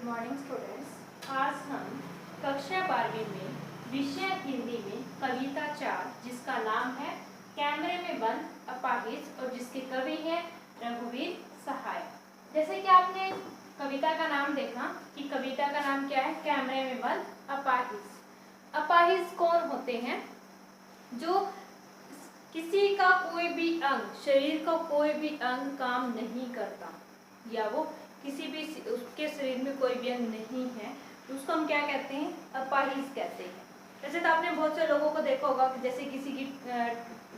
Morning students. आज हम कक्षा 12वीं में विषय हिंदी में कविता 4 जिसका नाम है कैमरे में बंद अपाहिज और जिसके कवि हैं रघुवीर सहाय। जैसे कि आपने कविता का नाम देखा कि कविता का नाम क्या है, कैमरे में बंद अपाहिज। अपाहिज कौन होते हैं? जो किसी का कोई भी अंग, शरीर का कोई भी अंग काम नहीं करता या वो किसी भी उसके शरीर में कोई भी अंग नहीं है तो उसको हम क्या कहते हैं? अपाहिज कहते हैं। जैसे तो आपने बहुत से लोगों को देखा होगा कि जैसे किसी की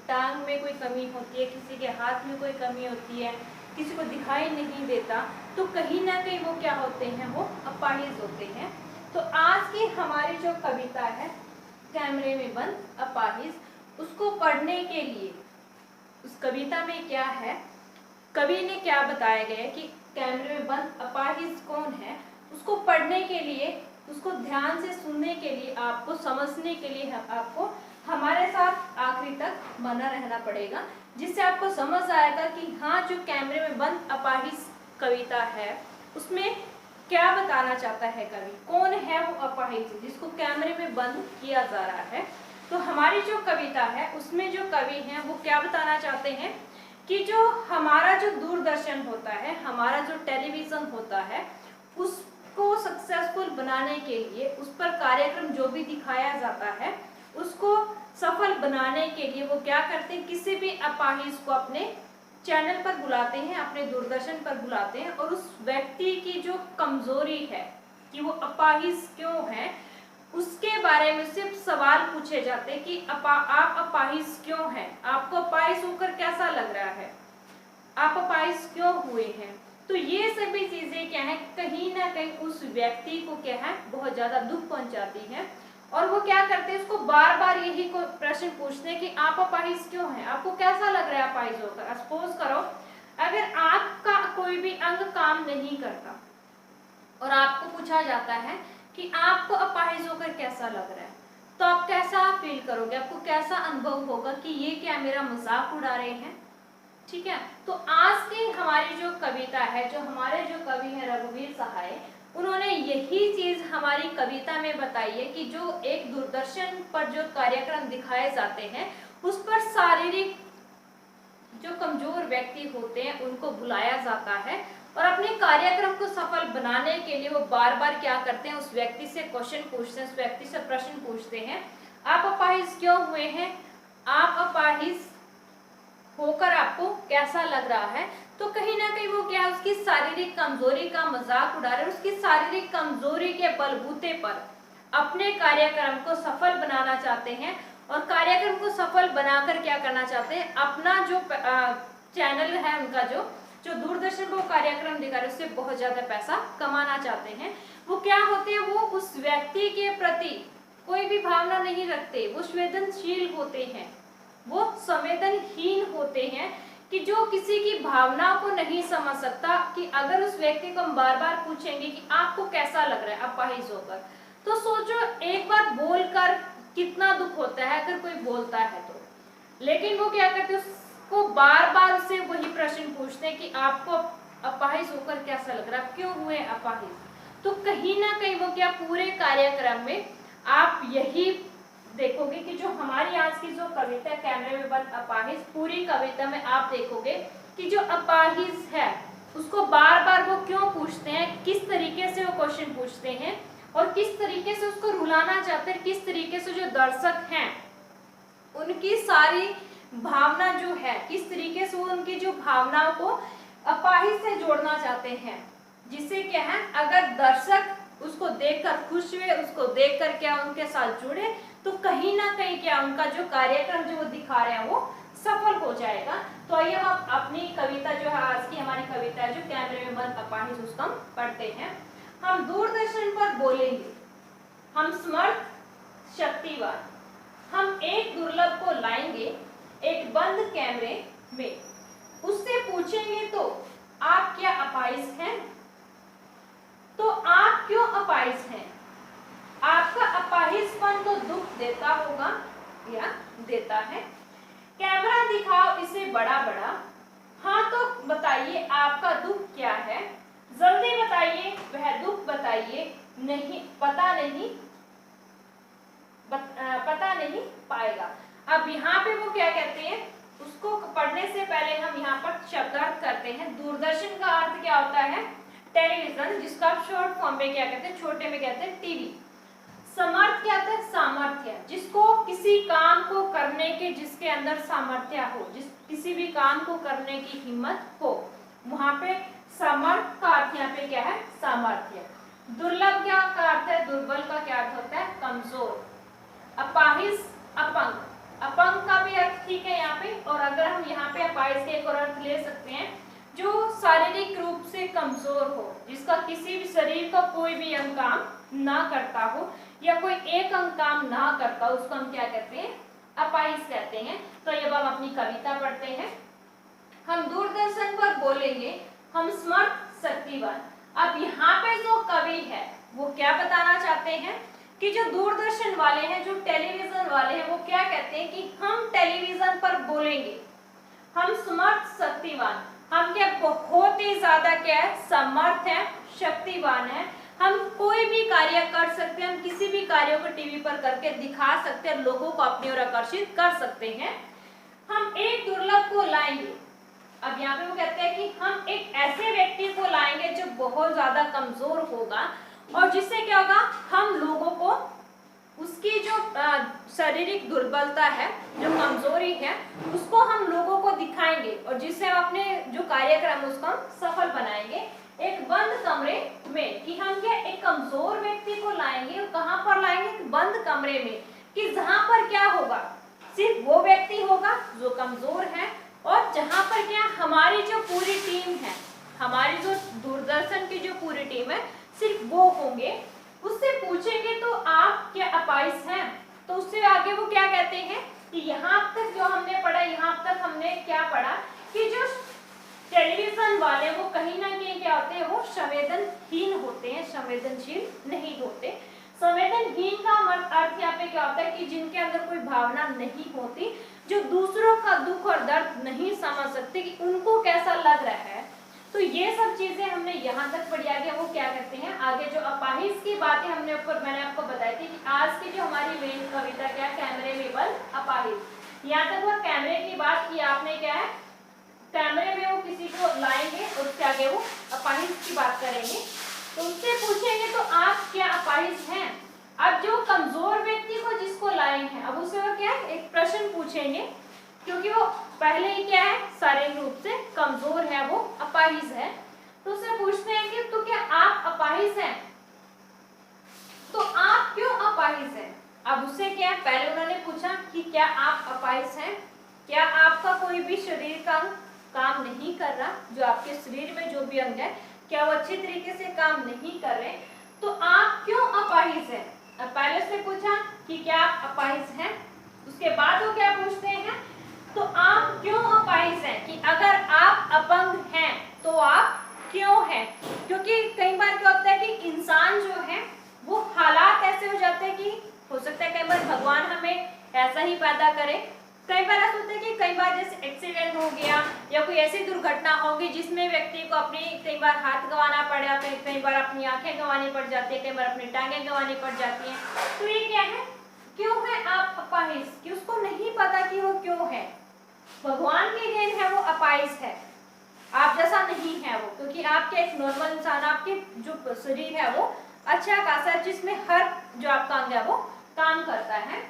टांग में कोई कमी होती है, किसी के हाथ में कोई कमी होती है, किसी को दिखाई नहीं देता, तो कहीं ना कहीं वो क्या होते हैं? वो अपाहिज होते हैं। तो आज की हमारी जो कविता है कैमरे में बंद अपाहिज, उसको पढ़ने के लिए उस कविता में क्या है, कवि ने क्या बताया गया है कि कैमरे में बंद अपाहिज कौन है, उसको पढ़ने के लिए, उसको ध्यान से सुनने के लिए, आपको समझने के लिए आपको हमारे साथ आखिरी तक बना रहना पड़ेगा, जिससे आपको समझ आएगा कि हाँ, जो कैमरे में बंद अपाहिज कविता है उसमें क्या बताना चाहता है कवि, कौन है वो अपाहिज जिसको कैमरे में बंद किया जा रहा है। तो हमारी जो कविता है उसमें जो कवि हैं वो क्या बताना चाहते हैं कि जो हमारा जो दूरदर्शन होता है, हमारा जो टेलीविजन होता है, उसको सक्सेसफुल बनाने के लिए, उस पर कार्यक्रम जो भी दिखाया जाता है उसको सफल बनाने के लिए वो क्या करते हैं, किसी भी अपाहिज को अपने चैनल पर बुलाते हैं, अपने दूरदर्शन पर बुलाते हैं और उस व्यक्ति की जो कमजोरी है कि वो अपाहिज क्यों है उसके बारे में सिर्फ सवाल पूछे जाते हैं कि आप अपाहिज क्यों हैं, आपको अपाहिज होकर कैसा लग रहा है, आप अपाहिज क्यों हुए हैं। तो ये सभी चीजें क्या है, कहीं ना कहीं उस व्यक्ति को क्या है, बहुत ज्यादा दुख पहुंचाती है। और वो क्या करते हैं, उसको बार बार यही को प्रश्न पूछते हैं कि आप अपाहिज क्यों हैं, आपको कैसा लग रहा है अपाहिज होकर। सपोज करो अगर आपका कोई भी अंग काम नहीं करता और आपको पूछा जाता है कि आपको अपाहिज होकर कैसा लग रहा है, तो आप कैसा फील करोगे, आपको कैसा अनुभव होगा कि ये क्या मेरा मजाक उड़ा रहे हैं। ठीक है, तो आज की हमारी जो कविता है, जो हमारे जो कवि हैं रघुवीर सहाय, उन्होंने यही चीज हमारी कविता में बताई है कि जो एक दूरदर्शन पर जो कार्यक्रम दिखाए जाते हैं उस पर शारीरिक जो कमजोर व्यक्ति होते हैं उनको बुलाया जाता है और अपने कार्यक्रम को सफल बनाने के लिए वो बार बार क्या करते हैं, उस व्यक्ति से क्वेश्चन पूछते हैं, उस व्यक्ति से प्रश्न पूछते हैं, आप अपाहिज क्यों हुए हैं, आप अपाहिज होकर आपको कैसा लग रहा है। तो कहीं ना कहीं वो क्या है, उसकी शारीरिक कमजोरी का मजाक उड़ा रहे हैं, उसकी शारीरिक कमजोरी के बलबूते पर अपने कार्यक्रम को सफल बनाना चाहते हैं और कार्यक्रम को सफल बनाकर क्या करना चाहते हैं, अपना जो चैनल है उनका जो दूरदर्शन को कार्यक्रम दिखा रहे हैं उससे बहुत ज्यादा पैसा कमाना चाहते हैं। वो क्या होते हैं, वो उस व्यक्ति के प्रति कोई भी भावना नहीं रखते, वो संवेदनशील होते हैं, वो संवेदनहीन होते हैं कि जो किसी की भावनाओं को नहीं समझ सकता। कि अगर उस व्यक्ति को हम बार बार पूछेंगे कि आपको कैसा लग रहा है अपाहिज होकर, तो सोचो एक बार बोलकर कितना दुख होता है अगर कोई बोलता है तो, लेकिन वो क्या करते हैं, उसको बार बार उससे वही प्रश्न पूछते हैं कि आपको अपाहिज होकर कैसा लग रहा है, क्यों हुए अपाहिज। तो कहीं ना कहीं वो क्या, पूरे कार्यक्रम में आप यही देखोगे कि जो हमारी आज की जो कविता कैमरे में बंद अपाहिज, पूरी कविता में आप देखोगे कि जो अपाहिज है उसको बार बार वो क्यों पूछते हैं, किस तरीके से वो क्वेश्चन पूछते हैं और किस तरीके से उसको रुलाना चाहते हैं, किस तरीके से जो दर्शक हैं उनकी सारी भावना जो है, किस तरीके से वो उनकी जो भावनाओं को अपाहिज से जोड़ना चाहते हैं, जिससे क्या है, अगर दर्शक उसको देखकर खुश हुए, उसको देखकर क्या उनके साथ जुड़े, तो कहीं ना कहीं क्या उनका जो कार्यक्रम जो वो दिखा रहे हैं वो सफल हो जाएगा। तो आइए हम अपनी कविता जो है, आज की हमारी कविता है जो कैमरे में बंद अपाहिज, उसको हम पढ़ते हैं। हम दूरदर्शन पर बोलेंगे, हम समर्थ शक्तिवान, हम एक दुर्लभ को लाएंगे एक बंद कैमरे में, उससे पूछेंगे तो आप क्या अपाहिज हैं, तो आप क्यों अपाहिज हैं, आपका अपाहिजपन तो दुख देता होगा या देता है, कैमरा दिखाओ इसे बड़ा बड़ा, हाँ तो बताइए आपका दुख क्या है, जल्दी बताइए, वह दुख बताइए, नहीं पता नहीं पता नहीं पाएगा। अब यहाँ पे वो क्या कहते हैं, उसको पढ़ने से पहले हम यहाँ पर शब्दार्थ करते हैं। दूरदर्शन का अर्थ क्या होता है, टेलीविजन, जिसका आप शॉर्ट फॉर्म में क्या कहते हैं, छोटे में कहते हैं टीवी। समर्थ क्या होता है, सामर्थ्य, जिसको किसी काम को करने के, जिसके अंदर सामर्थ्य हो, जिस किसी भी काम को करने की हिम्मत हो, वहां पे समर्थ का अर्थ यहाँ पे क्या है, सामर्थ्य। दुर्लभ क्या का अर्थ है, दुर्बल का क्या अर्थ होता है, कमजोर। अपाहिज, अपंग, अपंग का भी अर्थ ठीक है यहाँ पे। और अगर हम यहाँ पे अपाहिज के एक और अर्थ ले सकते हैं, जो शारीरिक रूप से कमजोर हो, जिसका किसी भी शरीर का कोई भी अंग काम ना करता हो, या कोई एक अंग काम ना करता, उसको हम क्या कहते हैं, अपाहिज कहते हैं। तो अब हम अपनी कविता पढ़ते हैं। हम दूरदर्शन पर बोलेंगे, हम समर्थ शक्तिवान। अब यहाँ पे जो कवि है वो क्या बताना चाहते हैं कि जो दूरदर्शन वाले हैं, जो टेलीविजन वाले हैं, वो क्या कहते हैं कि हम टेलीविजन पर बोलेंगे, हम समर्थ शक्तिवान, हम क्या बहुत ही ज्यादा क्या है, समर्थ है, शक्तिवान है, हम कोई भी कार्य कर सकते हैं, हम किसी भी कार्य को टीवी पर करके दिखा सकते हैं, लोगों को अपनी ओर आकर्षित कर सकते हैं। हम एक दुर्लभ को लाएंगे। अब यहाँ पे वो कहते हैं कि हम एक ऐसे व्यक्ति को लाएंगे जो बहुत ज्यादा कमजोर होगा, और जिससे क्या होगा, हम लोगों को उसकी जो शारीरिक दुर्बलता है, जो कमजोरी है, उसको हम लोगों को दिखाएंगे, और जिससे हम अपने जो कार्यक्रम उसको हम सफल बनाएंगे। एक बंद कमरे में, कि हम क्या एक कमजोर व्यक्ति को लाएंगे, और कहाँ पर लाएंगे, एक बंद कमरे में, कि जहाँ पर क्या होगा, सिर्फ वो व्यक्ति होगा जो कमजोर है, और जहाँ पर क्या हमारी जो पूरी टीम है, हमारी जो दूरदर्शन की जो पूरी टीम है, सिर्फ वो होंगे। उससे पूछेंगे तो आप क्या अपाहिज हैं, तो उससे आगे वो क्या कहते हैं कि यहाँ तक जो हमने पढ़ा, यहाँ तक हमने क्या पढ़ा कि जो टेलीविजन वाले वो कहीं ना कहीं क्या होते हैं, वो संवेदनहीन होते हैं, संवेदनशील नहीं होते। संवेदनहीन का अर्थ यहाँ पे क्या होता है कि जिनके अंदर कोई भावना नहीं होती, जो दूसरों का दुख और दर्द नहीं समझ सकते कि उनको कैसा लग रहा है। तो ये सब चीजें हमने यहाँ तक पढ़ी। आगे वो क्या करते हैं, आगे जो अपाहिज की बातें हमने मैंने आपको बताई थी कि आज की जो हमारी मेन कविता क्या है, कैमरे में बंद अपाहिज। यहाँ तक वो कैमरे की बात की आपने, क्या है, कैमरे में वो किसी को लाएंगे, और उसके आगे वो अपाहिज की बात करेंगे। तो उससे पूछेंगे तो आप क्या अपाहिज हैं। अब जो कमजोर व्यक्ति को जिसको लाए हैं, अब उससे वो क्या है, एक प्रश्न पूछेंगे, क्योंकि वो पहले ही क्या है, शारीरिक रूप से कमजोर है, वो अपाहिज है। तो उससे पूछते हैं कि तो क्या आप अपाहिज हैं, तो आप क्यों अपाहिज हैं। अब उससे क्या है, पहले उन्होंने पूछा कि क्या आप अपाहिज हैं, क्या आपका कोई भी शरीर का अंग काम नहीं कर रहा, जो आपके शरीर में जो भी अंग है, क्या वो अच्छी तरीके से काम नहीं कर रहे, तो आप क्यों अपाहिज हैं। अब पहले से पूछा कि क्या आप अपाहिज हैं, उसके बाद वो क्या पूछते हैं, तो आप क्यों अपाहिज हैं, कि अगर आप अपंग हैं तो आप क्यों हैं। क्योंकि कई बार क्या होता है कि इंसान जो है वो हालात ऐसे हो जाते हैं कि हो सकता है कई बार भगवान हमें ऐसा ही पैदा करे, कई बार ऐसा होता है कि कई बार जैसे एक्सीडेंट हो गया या कोई ऐसी दुर्घटना होगी जिसमें व्यक्ति को अपनी कई बार हाथ गंवाना पड़ा, कई बार अपनी आंखें गंवानी पड़ जाती है, कई बार अपनी टांगें गंवानी पड़ जाती हैं। तो ये क्या है, क्यों है आप अपाहिज, कि उसको नहीं पता कि वो क्यों है। भगवान की देन है, वो अपाहिज है, आप जैसा नहीं है वो, क्योंकि आपके एक नॉर्मल इंसान, आपके जो शरीर है वो अच्छा खासा है, जिसमें हर जो आपका अंग है वो काम करता है।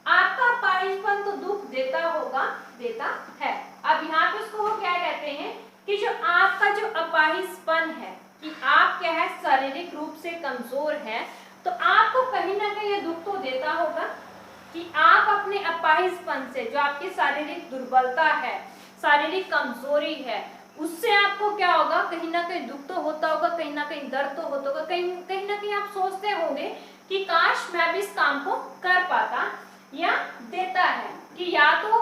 आपका अपाहिजपन तो दुख देता होगा, देता है। अब यहाँ पे उसको वो क्या कहते हैं कि जो आपका जो अपाहिजपन है, कि आप क्या है, शारीरिक रूप से कमजोर है, तो आपको कहीं ना कहीं ये दुख तो देता होगा कि आप अपने अपाहिजपन से, जो आपकी शारीरिक दुर्बलता है, शारीरिक कमजोरी है, उससे आपको क्या होगा, कहीं ना कहीं दुख तो होता होगा, कहीं ना कहीं दर्द तो होता होगा, कहीं ना कहीं आप सोचते होंगे कि काश मैं भी इस काम को कर पाता, या देता है कि या तो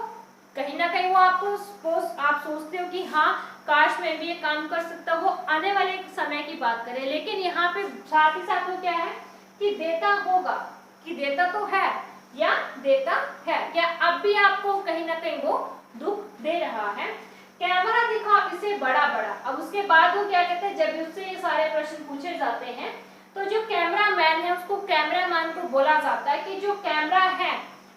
कहीं ना कहीं वो आपको आप सोचते हो कि हाँ काश मैं भी ये काम कर सकता, वो आने वाले समय की बात करें। लेकिन यहाँ पे साथ ही साथ वो क्या है कि देता होगा, कि देता तो है या देता है, क्या अब भी आपको कहीं ना कहीं वो दुख दे रहा है। कैमरा दिखाओ इसे बड़ा बड़ा। अब उसके बाद वो क्या कहते हैं, जब उससे ये सारे प्रश्न पूछे जाते हैं तो जो कैमरा मैन है उसको कैमरा मैन को बोला जाता है कि जो कैमरा है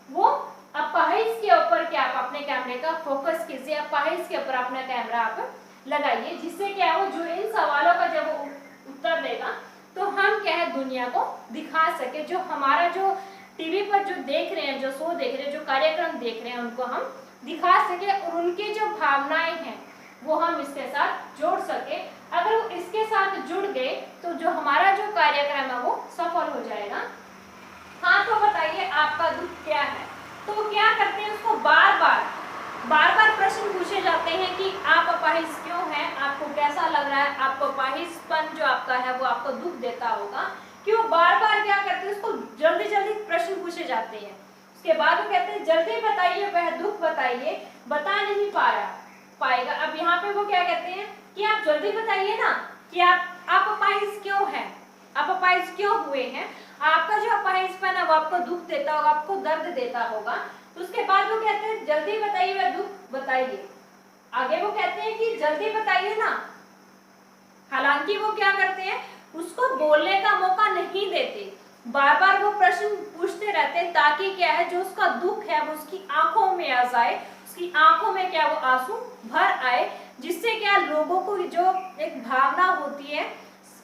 वो अपाहिज के ऊपर क्या आप अपने कैमरे का फोकस कीजिए, अपाहिज के ऊपर अपना कैमरा आप लगाइए, जिससे क्या हो जो इन सवालों का जब वो उत्तर देगा तो हम क्या है दुनिया को दिखा सके, जो हमारा जो टीवी पर जो देख रहे हैं, जो शो देख रहे हैं, जो कार्यक्रम देख रहे हैं, उनको हम दिखा सके और उनकी जो भावनाएं हैं वो हम इसके साथ जोड़ सके। अगर वो इसके साथ जुड़ गए तो जो हमारा जो कार्यक्रम है वो सफल हो जाएगा। हाँ तो बताइए आपका दुख क्या है। तो वो क्या करते हैं, उसको बार बार प्रश्न पूछे जाते हैं कि आप अपाहिज क्यों हैं, आपको कैसा लग रहा है, आपको अपाहिजपन जो आपका है वो आपको दुख देता होगा। क्यों बार क्या करते हैं, उसको जल्दी प्रश्न पूछे जाते हैं। उसके बाद वो कहते हैं जल्दी बताइए वह दुख बताइए, बता नहीं पाएगा। अब यहाँ पे वो क्या कहते हैं कि आप जल्दी बताइए ना कि आप अपाहिज क्यों हैं, आप अपाहिज क्यों हुए हैं, आपका जो अपाहिजपन है वो आपको दुख देता होगा, आपको दर्द देता होगा। तो उसके बाद वो कहते हैं जल्दी बताइए वह दुख बताइए। आगे वो कहते हैं कि जल्दी बताइए ना, हालांकि वो क्या करते हैं उसको बोलने का मौका नहीं देते, बार वो प्रश्न पूछते रहते हैं ताकि क्या है जो उसका दुख है वो उसकी आंखों में आ जाए, उसकी आंखों में क्या वो आंसू भर आए, जिससे क्या लोगों को जो एक भावना होती है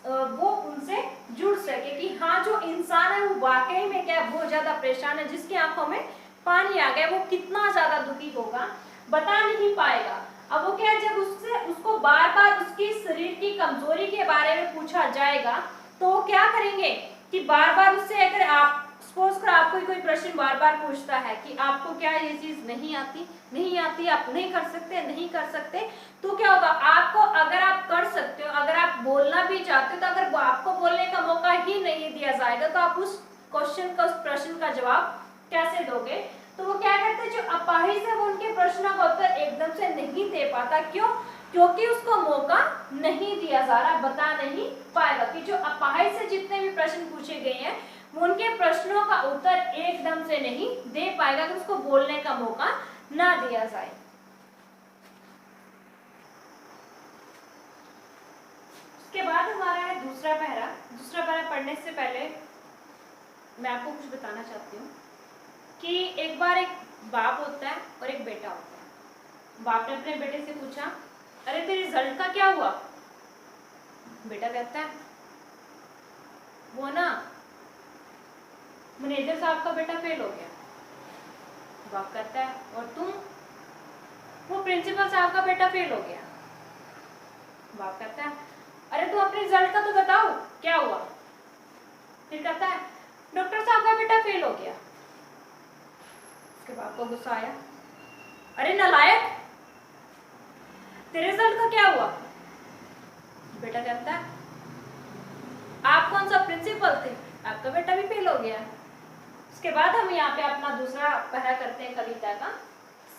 वो उनसे जुड़ सके कि हाँ जो इंसान है वो वाकई में क्या बहुत ज्यादा परेशान है, जिसकी आंखों में पानी आ गया वो कितना ज्यादा दुखी होगा, बता नहीं पाएगा। अब वो क्या है जब उसको बार उसकी शरीर की कमजोरी के बारे में पूछा जाएगा तो वो क्या करेंगे कि बार उससे अगर आप सपोज कर आपको कोई प्रश्न बार पूछता है कि आपको क्या ये चीज नहीं आती आप नहीं कर सकते, तो क्या होगा आपको, अगर आप कर सकते हो, अगर आप बोलना भी चाहते हो, तो अगर आपको बोलने का मौका ही नहीं दिया जाएगा तो आप उस क्वेश्चन का, उस प्रश्न का जवाब कैसे दोगे। तो वो क्या करते हैं जो अपाहिज है वो उनके प्रश्नों का उत्तर एकदम से नहीं दे पाता। क्यों? क्योंकि उसको मौका नहीं दिया जा रहा, बता नहीं पाएगा। कि जो अपाहिज से जितने भी प्रश्न पूछे गए हैं उनके प्रश्नों का उत्तर एकदम से नहीं दे पाएगा कि उसको बोलने का मौका ना दिया जाए। उसके बाद हमारा है दूसरा पैरा पढ़ने से पहले मैं आपको कुछ बताना चाहती हूँ कि एक बार एक बाप होता है और एक बेटा होता है। बाप ने अपने बेटे से पूछा, अरे तेरे रिजल्ट का क्या हुआ? बेटा कहता है वो ना मैनेजर साहब का बेटा फेल हो गया। बाप कहता है और तुम? वो प्रिंसिपल साहब का बेटा फेल हो गया। बाप कहता है अरे तुम अपने रिजल्ट का तो बताओ क्या हुआ? फिर कहता है डॉक्टर साहब का बेटा फेल हो गया। उसके बाप को गुस्सा आया, अरे नालायक तेरे रिजल्ट का क्या हुआ? बेटा कहता है आप कौन सा प्रिंसिपल थे, आपका बेटा भी फेल हो गया। उसके बाद हम यहाँ पे अपना दूसरा पहरा करते हैं कविता का।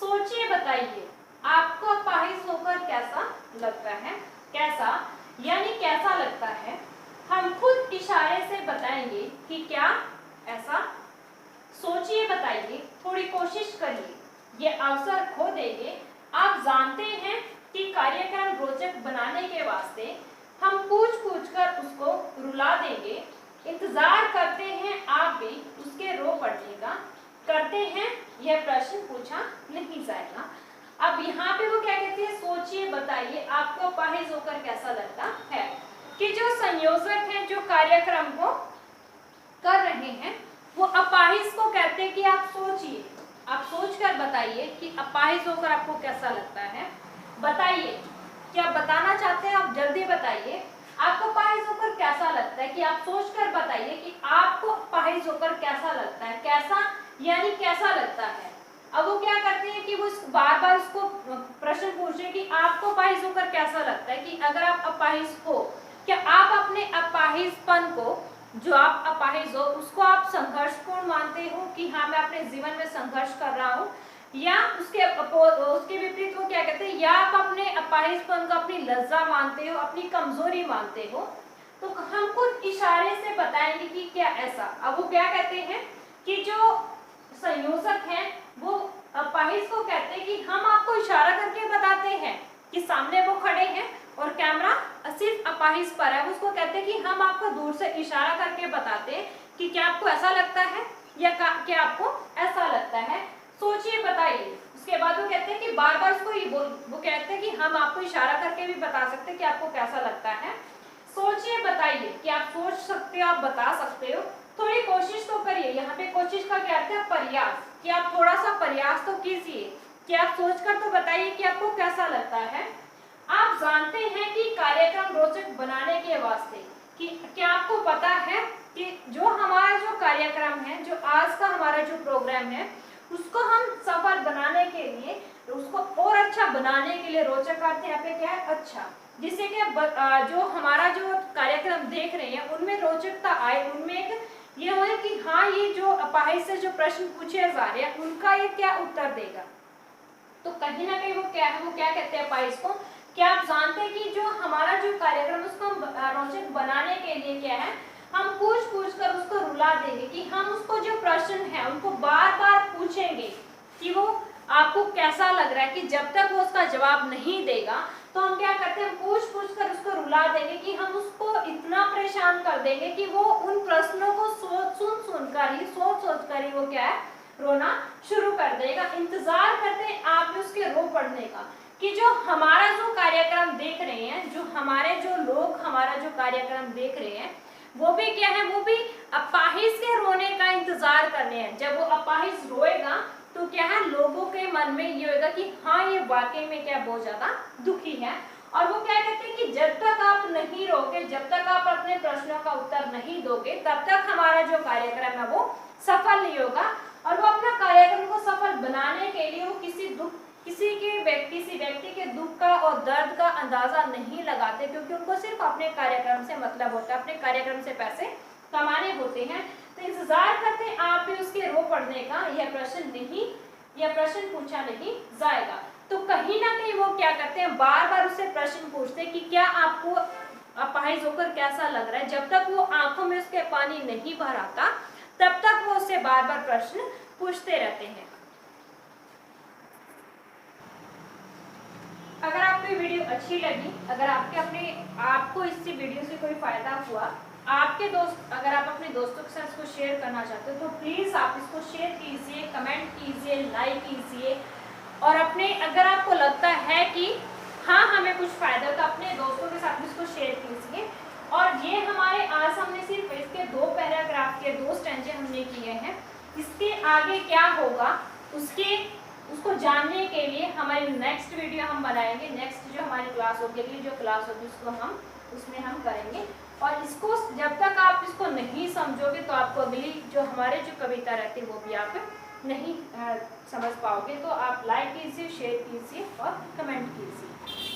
सोचिए बताइए आपको अपाहिज होकर कैसा लगता है, कैसा यानी कैसा लगता है, हम खुद इशारे से बताएंगे कि क्या ऐसा। सोचिए बताइए, थोड़ी कोशिश करिए, ये अवसर खो देंगे। आप जानते हैं कि कार्यक्रम रोचक बनाने के वास्ते हम पूछ कर उसको रुला देंगे। इंतजार करते हैं आप भी उसके रो पड़ने का, करते हैं यह प्रश्न पूछा नहीं जाएगा। अब यहाँ पे वो क्या कहती है, सोचिए बताइए आपको अपाहिज होकर कैसा लगता है। कि जो संयोजक हैं जो कार्यक्रम को कर रहे हैं वो अपाहिज को कहते हैं कि आप सोचिए, आप सोचकर बताइए कि अपाहिज होकर आपको कैसा लगता है। बताइए, क्या आप बताना चाहते हैं? आप जल्दी बताइए आपको अपाहिज होकर कैसा लगता है। कि आप सोचकर बताइए कि आपको अपाहिज होकर कैसा लगता है। कैसा यानी कैसा लगता है। अब वो क्या करते हैं कि वो बार उसको प्रश्न पूछ रहे कि आपको अपाहिज होकर कैसा लगता है। कि अगर आप अपाहिज हो, क्या आप अपने अपाहिजपन को, जो आप अपाहिज हो उसको आप संघर्षपूर्ण मानते हो कि हाँ मैं अपने जीवन में संघर्ष कर रहा हूँ, या उसके विपरीत वो क्या कहते हैं, या आप अपने अपाहिजपन को अपनी लज्जा मानते हो, अपनी कमजोरी मानते हो। तो हम खुद इशारे से बताएंगे कि क्या ऐसा। अब वो क्या कहते हैं कि जो संयोजक हैं वो अपाहिज को कहते हैं कि हम आपको इशारा करके बताते हैं कि सामने वो खड़े हैं और कैमरा सिर्फ अपाहिज पर है, उसको कहते हैं कि हम आपको दूर से इशारा करके बताते हैं कि क्या आपको ऐसा लगता है या क्या आपको ऐसा लगता है, सोचिए बताइए। उसके बाद वो कहते हैं कि बार बार उसको वो कहते हैं कि हम आपको इशारा करके भी बता सकते हैं कि आपको कैसा लगता है, सोचिए बताइए। कि आप सोच सकते हो, आप बता सकते हो, थोड़ी कोशिश तो करिए। यहाँ पे कोशिश का क्या अर्थ है? प्रयास। कि आप थोड़ा सा प्रयास तो कीजिए कि आप सोचकर तो बताइए कि आपको कैसा लगता है। आप जानते हैं कि कार्यक्रम रोचक बनाने के वास्ते कि क्या आपको पता है कि जो हमारा जो कार्यक्रम है, जो आज का हमारा जो प्रोग्राम है, उसको हम सफल बनाने के लिए, उसको और अच्छा बनाने के लिए, रोचक अर्थ यहाँ पे क्या है? अच्छा, जिससे कि जो हमारा जो कार्यक्रम देख रहे हैं उनमें रोचकता आए, उनमें एक ये हो कि हाँ ये जो अपाहिज से जो प्रश्न पूछे जा रहे हैं उनका ये क्या उत्तर देगा। तो कहीं ना कहीं वो क्या है, वो क्या कहते हैं अपाहिज को? क्या आप जानते हैं कि जो हमारा जो कार्यक्रम उसको हम रोचक बनाने के लिए क्या है, हम पूछ कर उसको रुला देंगे। कि हम उसको जो प्रश्न है उनको बार बार पूछेंगे कि वो आपको कैसा लग रहा है। कि जब तक वो उसका जवाब नहीं देगा तो हम क्या करते हैं, पूछ कर उसको रुला देंगे। कि हम उसको इतना परेशान कर देंगे कि वो उन प्रश्नों को सोच कर ही वो क्या है, रोना शुरू कर देगा। इंतजार करते हैं आप उसके रो पड़ने का। कि जो हमारा जो कार्यक्रम देख रहे हैं, जो हमारे जो लोग हमारा जो कार्यक्रम देख रहे हैं, वो भी क्या है, वो भी अपाहिज के रोने का इंतजार कर रहे हैं। जब वो अपाहिज रोएगा तो क्या है, लोगों के मन में ये होगा कि हाँ ये वाकई में क्या बहुत ज्यादा दुखी है। और वो क्या कहते हैं कि जब तक आप नहीं रोगे, जब तक आप अपने प्रश्नों का उत्तर नहीं दोगे, तब तक हमारा जो कार्यक्रम है वो सफल नहीं होगा। और वो अपना कार्यक्रम को सफल बनाने के लिए वो किसी व्यक्ति के दुख का और दर्द का अंदाजा नहीं लगाते, क्योंकि उनको सिर्फ अपने कार्यक्रम से मतलब होता है, अपने कार्यक्रम से पैसे कमाने होते हैं। तो इंतजार करते हैं आप भी उसके रो पड़ने का। यह प्रश्न पूछा नहीं जाएगा। तो कहीं ना कहीं वो क्या करते हैं, बार बार उससे प्रश्न पूछते हैं कि क्या आपको अपाहिज होकर कैसा लग रहा है। जब तक वो आंखों में उसके पानी नहीं भर आता तब तक वो उससे बार बार प्रश्न पूछते रहते हैं। अगर आपको ये वीडियो अच्छी लगी, अगर आपको इससे वीडियो से कोई फायदा हुआ, अगर आप अपने दोस्तों के साथ इसको शेयर करना चाहते हो तो प्लीज आप इसको शेयर कीजिए, कमेंट कीजिए, लाइक कीजिए। और अगर आपको लगता है कि हाँ हमें कुछ फायदा हो तो अपने दोस्तों के साथ इसको शेयर कीजिए। और ये हमारे आज हमने सिर्फ इसके 2 पैराग्राफ के 2 स्टैंजे हमने किए हैं। इसके आगे क्या होगा उसको जानने के लिए हमारी नेक्स्ट वीडियो हम बनाएंगे। नेक्स्ट जो हमारी क्लास होगी, अगली जो क्लास होगी उसमें हम करेंगे। और इसको जब तक आप इसको नहीं समझोगे तो आपको अगली जो हमारे जो कविता रहती है वो भी आप नहीं समझ पाओगे। तो आप लाइक कीजिए, शेयर कीजिए और कमेंट कीजिए।